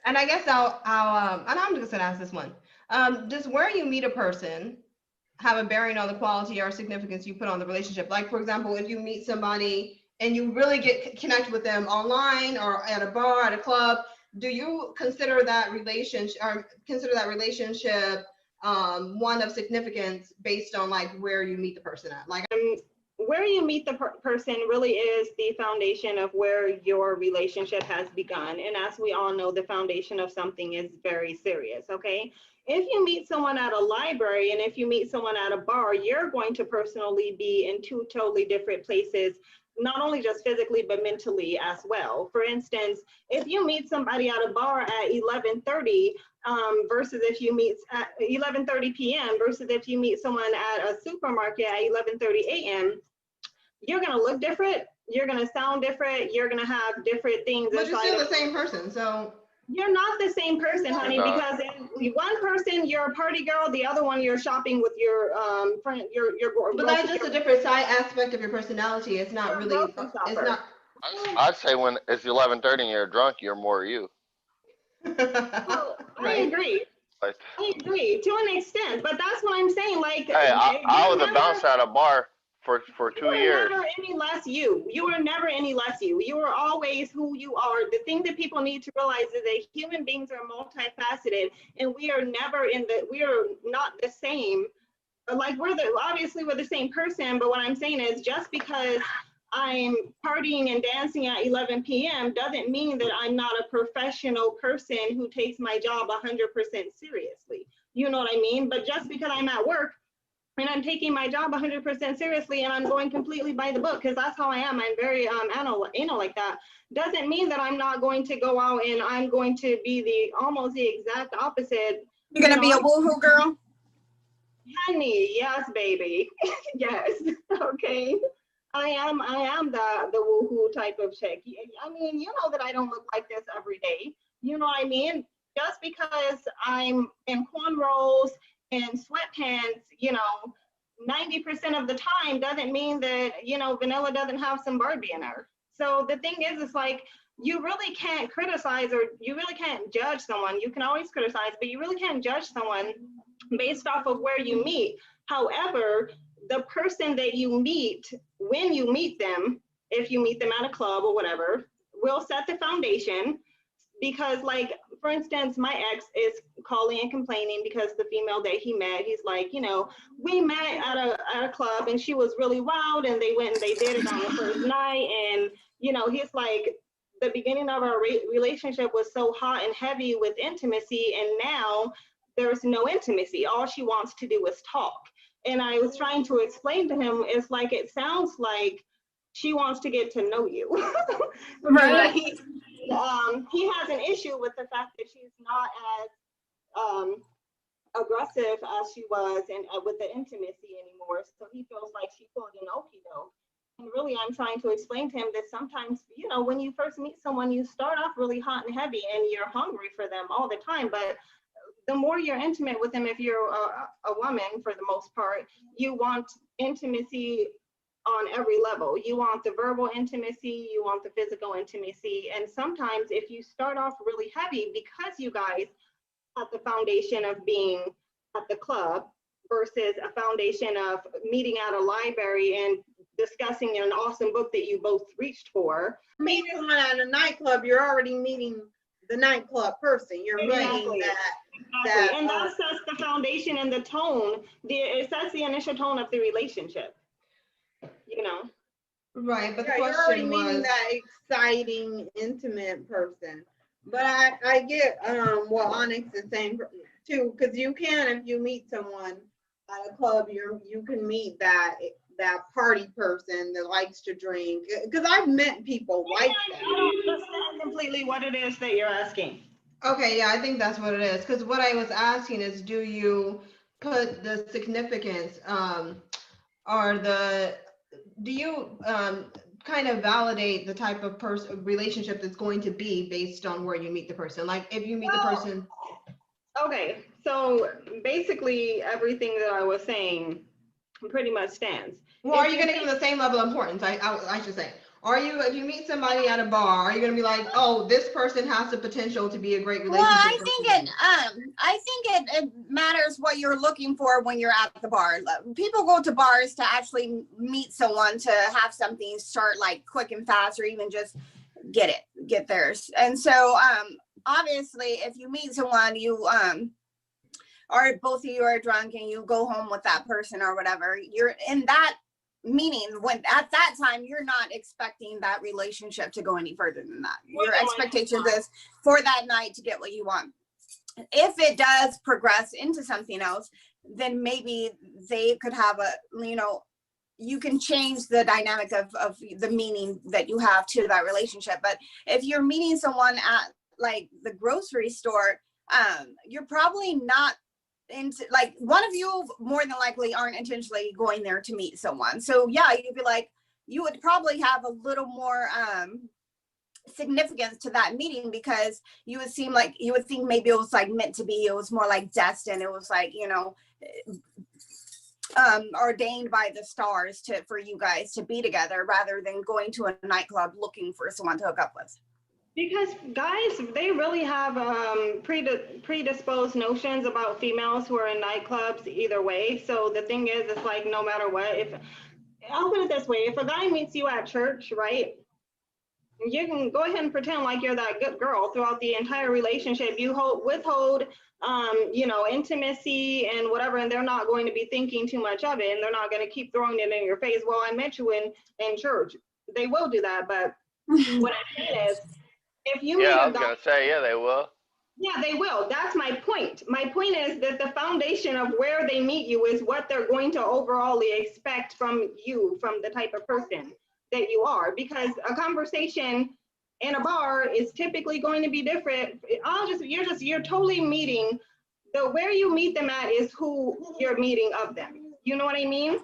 And I guess and I'm just gonna ask this one. Does where you meet a person have a bearing on the quality or significance you put on the relationship? Like, for example, if you meet somebody and you really get connect with them online or at a bar, at a club, do you consider that relationship one of significance based on like where you meet the person at? Like, where you meet the person really is the foundation of where your relationship has begun. And as we all know, the foundation of something is very serious, okay? If you meet someone at a library and if you meet someone at a bar, you're going to personally be in two totally different places, not only just physically, but mentally as well. For instance, if you meet somebody at a bar at 11:30 versus if you meet at 11:30 p.m. versus if you meet someone at a supermarket at 11:30 a.m., you're going to look different, you're going to sound different, you're going to have different things. But you're still the same person, so. You're not the same person, honey, because one person you're a party girl, the other one you're shopping with your friend, your But that's just a different side aspect of your personality. It's not really. It's not. I'd say when it's 11:30 and you're drunk, you're more you. Well, I agree. I agree to an extent, but that's what I'm saying. Like, hey, I was a bouncer at a bar for 2 years. You were never any less you. You were never any less you. You were always who you are. The thing that people need to realize is that human beings are multifaceted, and we are not the same. Like obviously we're the same person, but what I'm saying is just because I'm partying and dancing at 11 p.m. doesn't mean that I'm not a professional person who takes my job 100% seriously. You know what I mean? But just because I'm at work and I'm taking my job 100% seriously and I'm going completely by the book, because that's how I am. I'm very anal like that. Doesn't mean that I'm not going to go out and I'm going to be almost the exact opposite. You're going to be a woohoo girl? Honey, yes, baby. Yes. Okay. I am the woohoo type of chick. I mean, you know that I don't look like this every day. You know what I mean? Just because I'm in cornrows and sweatpants, 90% of the time doesn't mean that, Vanilla doesn't have some Barbie in her. So the thing is, it's like, you really can't criticize or you really can't judge someone. You can always criticize, but you really can't judge someone based off of where you meet. However, the person that you meet, when you meet them, if you meet them at a club or whatever, will set the foundation. Because, like, for instance, my ex is calling and complaining because the female that he met, he's like, we met at a club and she was really wild and they went and they did it on the first night. And, he's like, the beginning of our relationship was so hot and heavy with intimacy, and now there's no intimacy. All she wants to do is talk. And I was trying to explain to him, it's like, it sounds like she wants to get to know you. Right. He has an issue with the fact that she's not as aggressive as she was and with the intimacy anymore. So he feels like she pulled an okie doke. And really, I'm trying to explain to him that sometimes, when you first meet someone, you start off really hot and heavy and you're hungry for them all the time. But the more you're intimate with them, if you're a woman for the most part, you want intimacy on every level. You want the verbal intimacy, you want the physical intimacy. And sometimes if you start off really heavy, because you guys have the foundation of being at the club versus a foundation of meeting at a library and discussing an awesome book that you both reached for. Meeting someone at a nightclub, you're already meeting the nightclub person. You're meeting that. And that sets the foundation and the tone. It sets the initial tone of the relationship. Right, but the you're already question meeting was that exciting, intimate person. But I get what Onyx is saying too, because you can, if you meet someone at a club, you can meet that party person that likes to drink. Because I've met people like that. I don't understand completely what it is that you're asking. Okay, yeah, I think that's what it is. Because what I was asking is, do you put the significance do you kind of validate the type of relationship that's going to be based on where you meet the person? Like if you meet the person. Okay, so basically everything that I was saying pretty much stands. Well, are you going to give them the same level of importance? I should say. if you meet somebody at a bar, are you gonna be like, oh, this person has the potential to be a great relationship? Well, I think it matters what you're looking for when you're at the bar. People go to bars to actually meet someone, to have something start like quick and fast, or even just get theirs. And so, obviously, if you meet someone, you or both of you are drunk and you go home with that person or whatever, you're in that meaning when at that time you're not expecting that relationship to go any further than that. Your expectation is for that night to get what you want. If it does progress into something else, then maybe they could have you can change the dynamic of the meaning that you have to that relationship. But if you're meeting someone at like the grocery store, you're probably not into, like, one of you more than likely aren't intentionally going there to meet someone. So yeah, you'd be like, you would probably have a little more significance to that meeting, because you would think maybe it was like meant to be. It was more like destined. It was like, ordained by the stars for you guys to be together, rather than going to a nightclub looking for someone to hook up with. Because guys, they really have predisposed notions about females who are in nightclubs either way. So the thing is, it's like, no matter what, I'll put it this way, if a guy meets you at church, right, you can go ahead and pretend like you're that good girl throughout the entire relationship. You withhold, intimacy and whatever, and they're not going to be thinking too much of it, and they're not going to keep throwing it in your face. Well, I met you in church. They will do that, but what I mean is, if you meet I was gonna say, yeah, they will. Yeah, they will. That's my point. My point is that the foundation of where they meet you is what they're going to overall expect from you, from the type of person that you are. Because a conversation in a bar is typically going to be different. You're totally meeting, where you meet them at is who you're meeting of them. You know what I mean?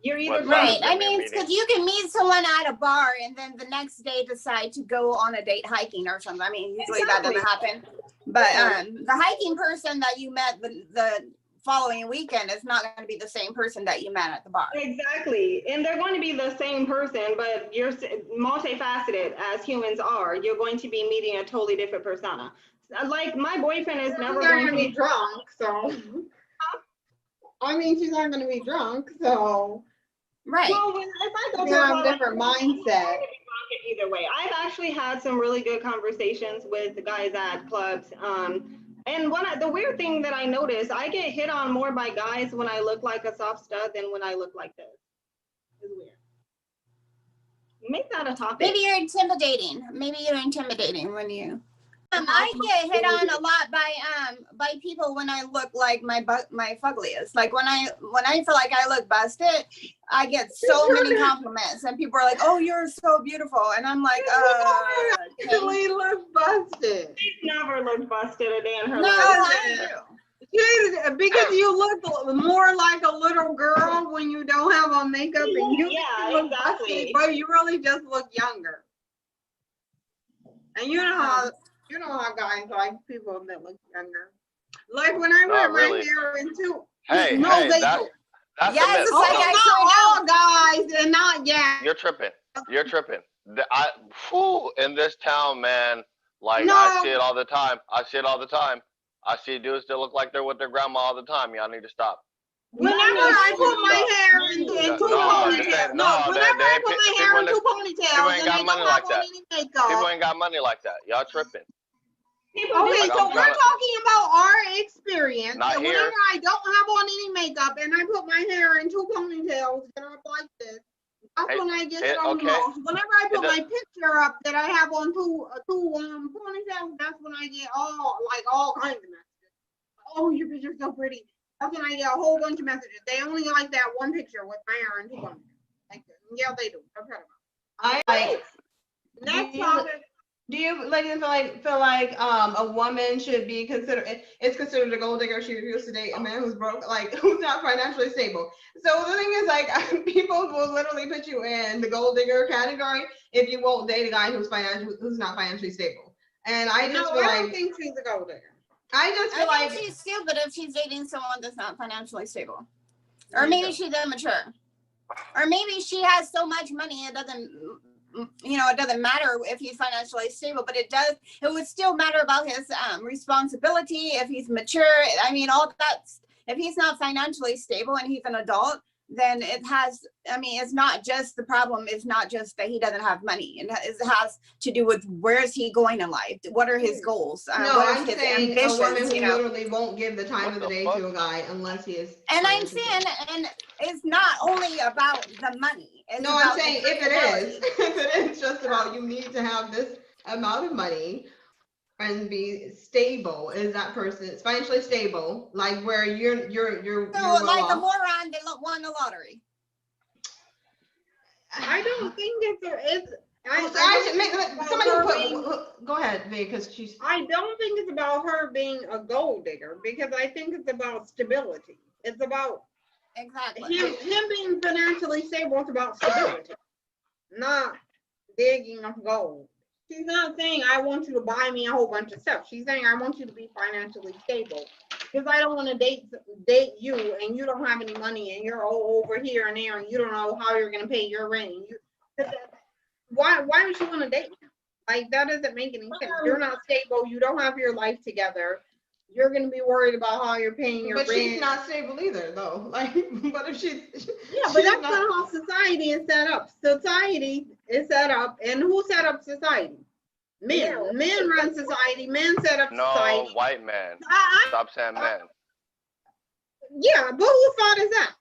You're either right. I mean, because you can meet someone at a bar and then the next day decide to go on a date hiking or something. I mean, usually that doesn't happen. But the hiking person that you met the following weekend is not going to be the same person that you met at the bar. Exactly. And they're going to be the same person, but you're multifaceted as humans are. You're going to be meeting a totally different persona. Like, my boyfriend is never going to be drunk, so. I mean, she's not going to be drunk, so. Right. Well, if I go to a different mindset. Either way, I've actually had some really good conversations with the guys at clubs. And the weird thing that I noticed, I get hit on more by guys when I look like a soft stud than when I look like this. It's weird. Make that a topic. Maybe you're intimidating. When you. I get hit on a lot by people when I look like my fuggliest. Like when I feel like I look busted, I get so many compliments, and people are like, "Oh, you're so beautiful," and I'm like, Actually, look busted. She's never looked busted a day in her no, life. I do. Because you look more like a little girl when you don't have on makeup, and you look busted, but you really just look younger. And you know how guys like people that look younger. Like when I wear my hair into. Hey, that's yes, a myth. like not all guys, and not You're tripping. In this town, man, like No. I see it all the time. I see dudes that look like they're with their grandma all the time. Y'all need to stop. Whenever I put my hair into two ponytails, whenever I put my hair into ponytails, people ain't got and money I like don't have that. on any makeup. People ain't got money like that. Y'all tripping. Okay, so we're talking about our experience. Not And here. whenever I don't have on any makeup and I put my hair in two ponytails that are like this, that's when I get it on the most. Whenever I put my picture up that I have on two ponytails, that's when I get all kinds of messages. Oh, your picture's so pretty. That's when I get a whole bunch of messages. They only like that one picture with my hair in two ponytails. Like this. Yeah, they do. I've heard about it. Next topic. Do you feel like a woman should be considered? It's considered a gold digger. She refused to date a man who's broke, like who's not financially stable. So the thing is, like, people will literally put you in the gold digger category if you won't date a guy who's not financially stable. And I just feel I don't think she's a gold digger. I just feel like she's stupid if she's dating someone that's not financially stable, or maybe she's immature. Or maybe she has so much money it doesn't, it doesn't matter if he's financially stable, but it would still matter about his responsibility, if he's mature. I mean, all that's, if he's not financially stable and he's an adult, then it's not just, the problem is not just that he doesn't have money. It has to do with where is he going in life? What are his goals? No, what are I'm his saying a woman ambitions, who literally won't give the time of the day to a guy unless he is. And I'm financially saying, stable. and it's not only about the money. It's No, I'm about saying the if it is, personality. if it is just about you need to have this amount of money and be stable, is that person is financially stable, like where you're So well like a off. moron that won the lottery. I don't think it's Somebody go ahead, because she's. I don't think it's about her being a gold digger, because I think it's about stability. It's about Exactly. him being financially stable. It's about stability, not digging of gold. She's not saying I want you to buy me a whole bunch of stuff. She's saying I want you to be financially stable, because I don't want to date you and you don't have any money and you're all over here and there and you don't know how you're gonna pay your rent. Why would you want to date me? Like, that doesn't make any sense. You're not stable. You don't have your life together. You're gonna be worried about how you're paying your But rent. she's not stable either, though. Like, but if she's. Yeah, but that's not how society is set up. Society is set up, and who set up society? Men. Men run society. Men set up No, society. white man. Stop saying man. Yeah, but whose fault is that?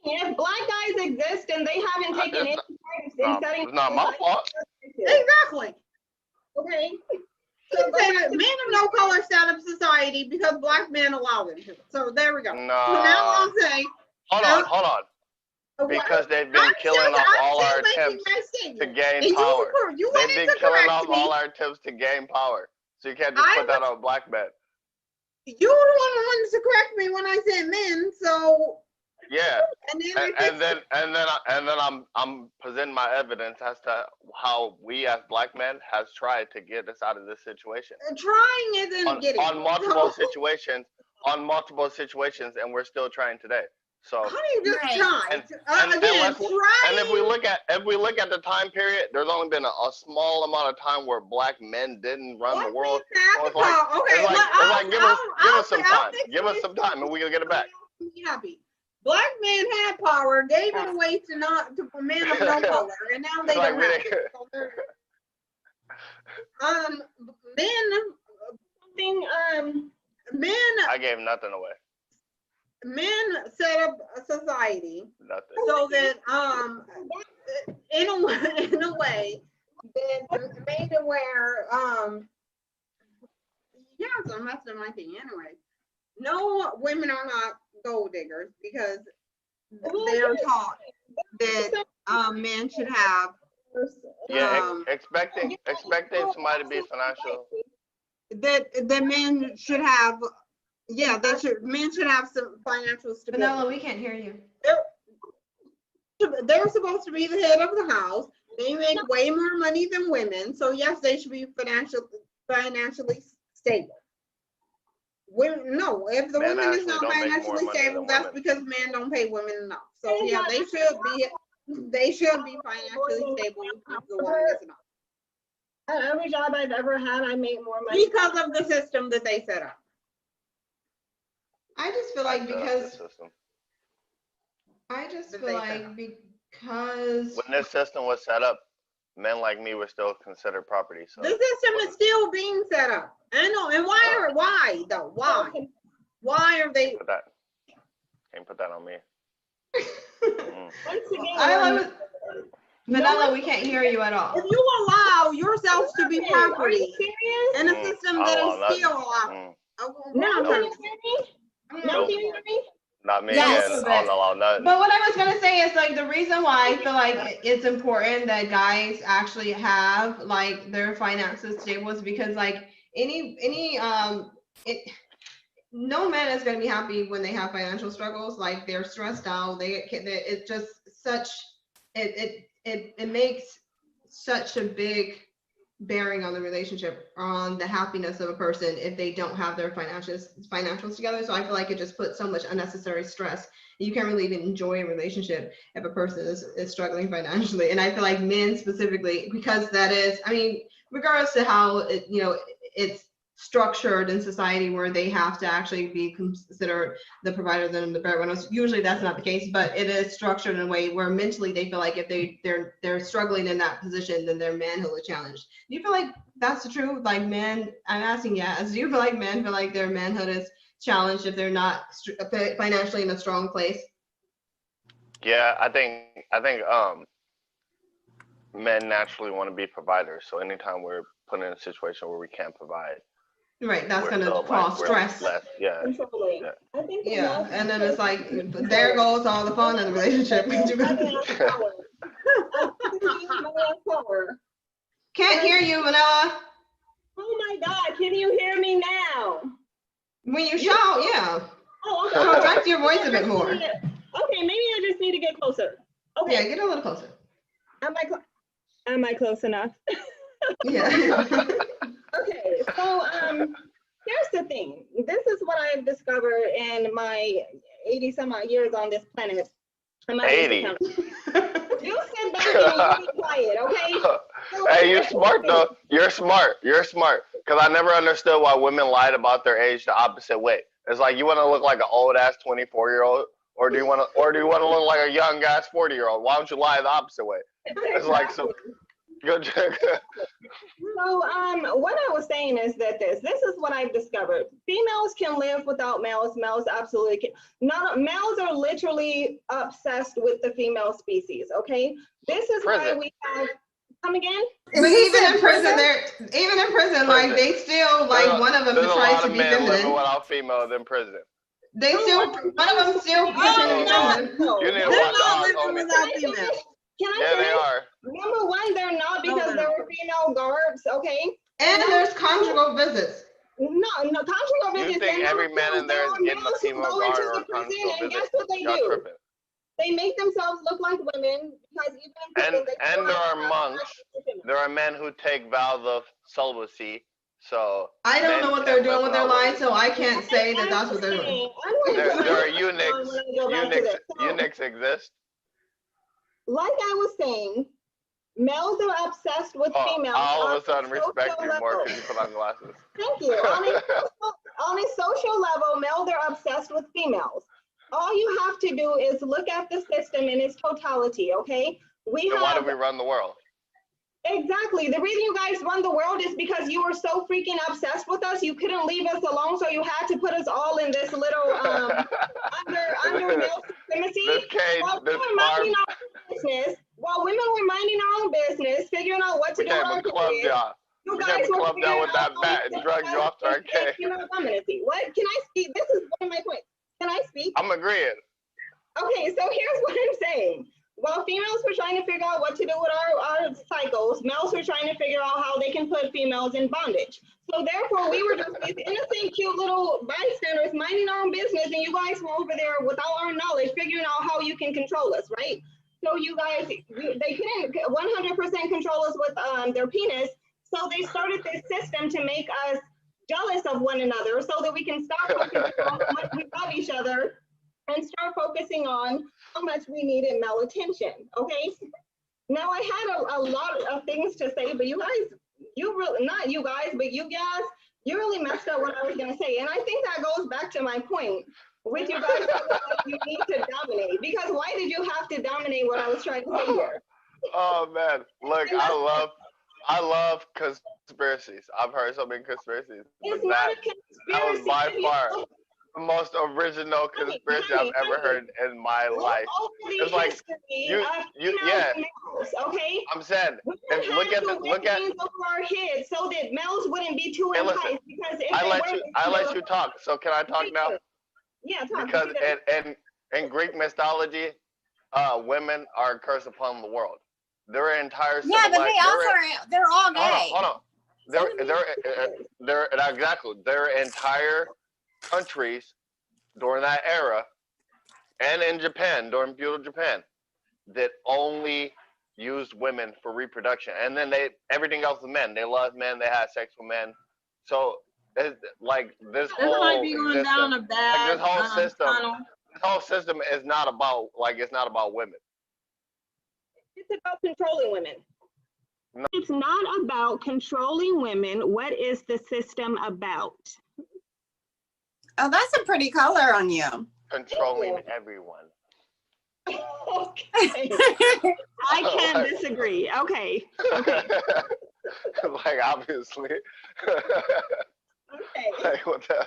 If black guys exist and they haven't taken any steps in setting. It's not my fault. Exactly. Okay. So men of no color set up society because black men allow them to. So there we go. So now I'll say. Hold on. Because they've been killing off all our attempts to gain power. They've been killing off all our attempts to gain power. So you can't just put that on black men. You were the one wanted to correct me when I said men, so. Yeah. And then I'm presenting my evidence as to how we as black men has tried to get us out of this situation. Trying isn't getting on multiple situations, and we're still trying today. So how do you just try? And if we look at the time period, there's only been a small amount of time where black men didn't run the world. So it's like give us some time. Give us some time and we can get it back. Happy. Black men had power, gave it away to men of no color, and now they don't have it. Men. I gave nothing away. Men set up a society Nothing. so that in a way that made it where so I'm messing my thing anyway. No, women are not gold diggers because they are taught that men should have. Yeah, expecting somebody to be financial. That men should have. Yeah, men should have some financial stability. Vanilla, we can't hear you. They're supposed to be the head of the house. They make way more money than women, so yes, they should be financially stable. No, if the woman is not financially stable, that's because men don't pay women enough. So yeah, they should be financially stable if the woman is not. At every job I've ever had, I make more money because of the system that they set up. I just feel like because when this system was set up, men like me were still considered property. So the system is still being set up. I know, and why though? Why are they? Can't put that on me. Vanilla, we can't hear you at all. If you allow yourselves to be property in a system that is still allowed. No, can you hear me? No, can you hear me? Not me. Yes, Again. I don't allow nothing. But what I was gonna say is like the reason why I feel like it's important that guys actually have like their finances stable is because like no man is gonna be happy when they have financial struggles. Like they're stressed out. It just such it makes such a big bearing on the relationship, on the happiness of a person if they don't have their financials together. So I feel like it just puts so much unnecessary stress You can't really even enjoy a relationship if a person is struggling financially. And I feel like men specifically, because that is, I mean, regardless to how it, it's structured in society where they have to actually be considered the provider than the breadwinners. Usually that's not the case, but it is structured in a way where mentally they feel like if they're struggling in that position, then their manhood is challenged. Do you feel like that's the truth? Like men, I'm asking, do you feel like men feel like their manhood is challenged if they're not financially in a strong place? Yeah, I think men naturally want to be providers. So anytime we're put in a situation where we can't provide, right, that's going to cause stress. Yeah. I think yeah, and then it's like, there goes all the fun in the relationship. Can't hear you, Vanilla. Oh my God, can you hear me now? When you shout, yeah. Oh, okay. Contract your voice a bit more. Okay, maybe I just need to get closer. Okay. Yeah, get a little closer. Am I close enough? Yeah. Okay, so here's the thing. This is what I've discovered in my 80 some odd years on this planet. 80. You sit back and you be quiet, okay? Hey, you're smart though. You're smart. Because I never understood why women lied about their age the opposite way. It's like, you want to look like an old ass 24-year-old, or do you want to look like a young ass 40-year-old? Why don't you lie the opposite way? It's like, so good. So what I was saying is that this is what I've discovered. Females can live without males. Males absolutely can. Males are literally obsessed with the female species. Okay, this is why we have. Come again? But even in prison, like they still like one of them tries to be feminine. There's a lot of men living without females in prison. They still, one of them still pretending feminine. You need to watch out, homie. Can I yeah, they are. Number one, they're not because they're female guards, okay? And there's conjugal visits. No, conjugal visits. You think every man in there is getting a female guard or a conjugal visit? And guess what they do? They make themselves look like women because even and there are monks. There are men who take vows of celibacy. So I don't know what they're doing with their lives, so I can't say that that's what they're doing. There are eunuchs. Eunuchs exist. Like I was saying, males are obsessed with females. All of a sudden respect you more because you put on glasses. Thank you. On a social level, males are obsessed with females. All you have to do is look at the system in its totality, okay? Why do we run the world? Exactly. The reason you guys run the world is because you were so freaking obsessed with us. You couldn't leave us alone, so you had to put us all in this little under male supremacy. While women were minding our own business, figuring out what to do with our careers. You guys were clubbed out with that bat and drug you off to arcade. What? Can I speak? This is one of my points. Can I speak? I'm agreeing. Okay, so here's what I'm saying. While females were trying to figure out what to do with our cycles, males were trying to figure out how they can put females in bondage. So therefore, we were just these innocent, cute little bystanders minding our own business, and you guys were over there without our knowledge, figuring out how you can control us, right? So you guys, they couldn't 100% control us with their penis, so they started this system to make us jealous of one another so that we can stop focusing on how much we love each other and start focusing on how much we needed male attention, okay? Now I had a lot of things to say, but you guys, not you guys, but you guys, you really messed up what I was gonna say. And I think that goes back to my point, which you guys you need to dominate, because why did you have to dominate what I was trying to say here? Oh man, look, I love conspiracies. I've heard so many conspiracies. It's not a conspiracy. That was by far the most original conspiracy I've ever heard in my life. It's like males, okay? I'm saying, look at over our heads so that males wouldn't be too enticed. Because I let you talk. So can I talk now? Yeah, talk. Because in Greek mythology, women are cursed upon the world. Their entire they're all gay. Hold on. They're exactly their entire countries during that era, and in Japan during feudal Japan, that only used women for reproduction, and then everything else was men. They loved men. They had sex with men. So like this whole system, whole system is not about it's not about women. It's about controlling women. No. It's not about controlling women. What is the system about? Oh, that's a pretty color on you. Controlling everyone. Okay. I can disagree. Okay. Like, obviously. Okay. Like, what the?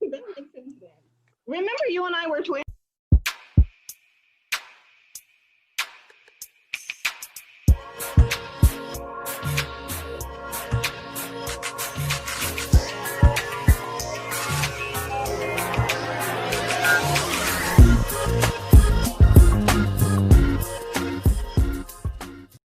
That makes sense then. Remember, you and I were twins?